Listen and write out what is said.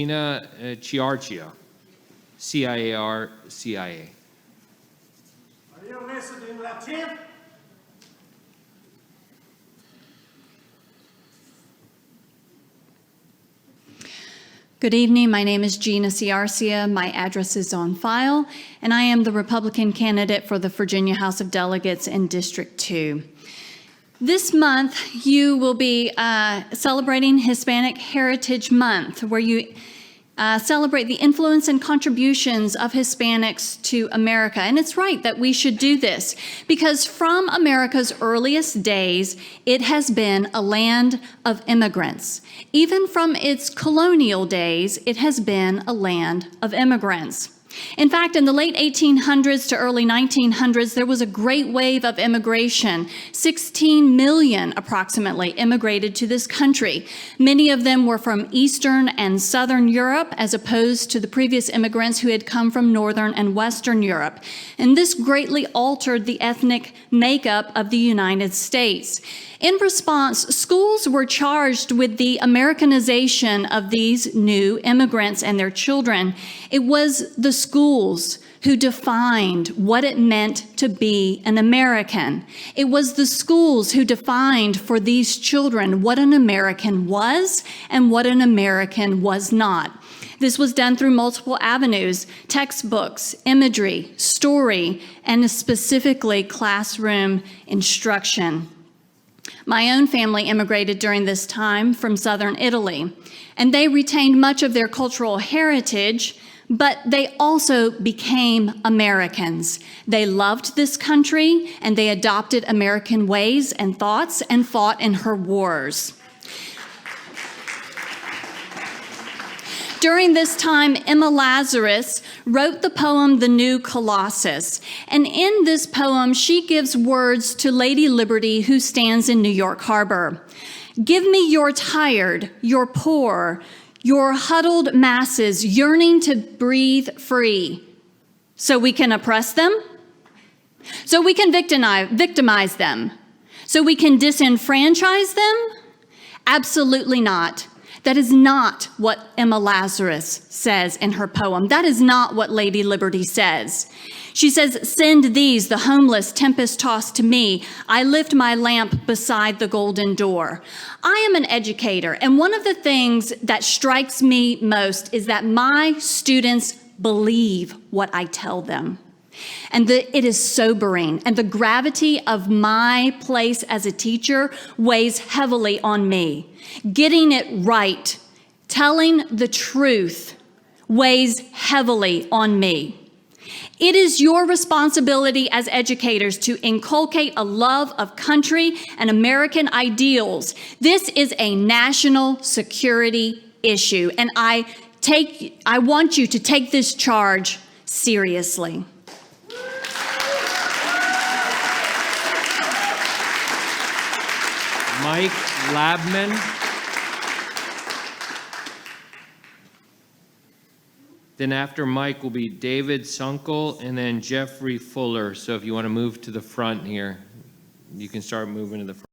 Gina Ciarcia, CIA. Are you listening, Latin? Good evening. My name is Gina Ciarcia. My address is on file, and I am the Republican candidate for the Virginia House of Delegates in District 2. This month, you will be celebrating Hispanic Heritage Month, where you celebrate the influence and contributions of Hispanics to America. And it's right that we should do this, because from America's earliest days, it has been a land of immigrants. Even from its colonial days, it has been a land of immigrants. In fact, in the late 1800s to early 1900s, there was a great wave of immigration. 16 million approximately immigrated to this country. Many of them were from Eastern and Southern Europe, as opposed to the previous immigrants who had come from Northern and Western Europe. And this greatly altered the ethnic makeup of the United States. In response, schools were charged with the Americanization of these new immigrants and their children. It was the schools who defined what it meant to be an American. It was the schools who defined for these children what an American was and what an American was not. This was done through multiple avenues: textbooks, imagery, story, and specifically classroom instruction. My own family immigrated during this time from southern Italy, and they retained much of their cultural heritage, but they also became Americans. They loved this country, and they adopted American ways and thoughts and fought in her wars. During this time, Emma Lazarus wrote the poem, The New Colossus. And in this poem, she gives words to Lady Liberty, who stands in New York Harbor. Give me your tired, your poor, your huddled masses yearning to breathe free, so we can oppress them, so we can victimize them, so we can disenfranchise them? Absolutely not. That is not what Emma Lazarus says in her poem. That is not what Lady Liberty says. She says, "Send these, the homeless, tempest-tossed to me. I lift my lamp beside the golden door." I am an educator, and one of the things that strikes me most is that my students believe what I tell them. And it is sobering, and the gravity of my place as a teacher weighs heavily on me. Getting it right, telling the truth, weighs heavily on me. It is your responsibility as educators to inculcate a love of country and American ideals. This is a national security issue, and I want you to take this charge seriously. Mike Labman. Then after Mike will be David Sunkel and then Jeffrey Fuller. So if you want to move to the front here, you can start moving to the front.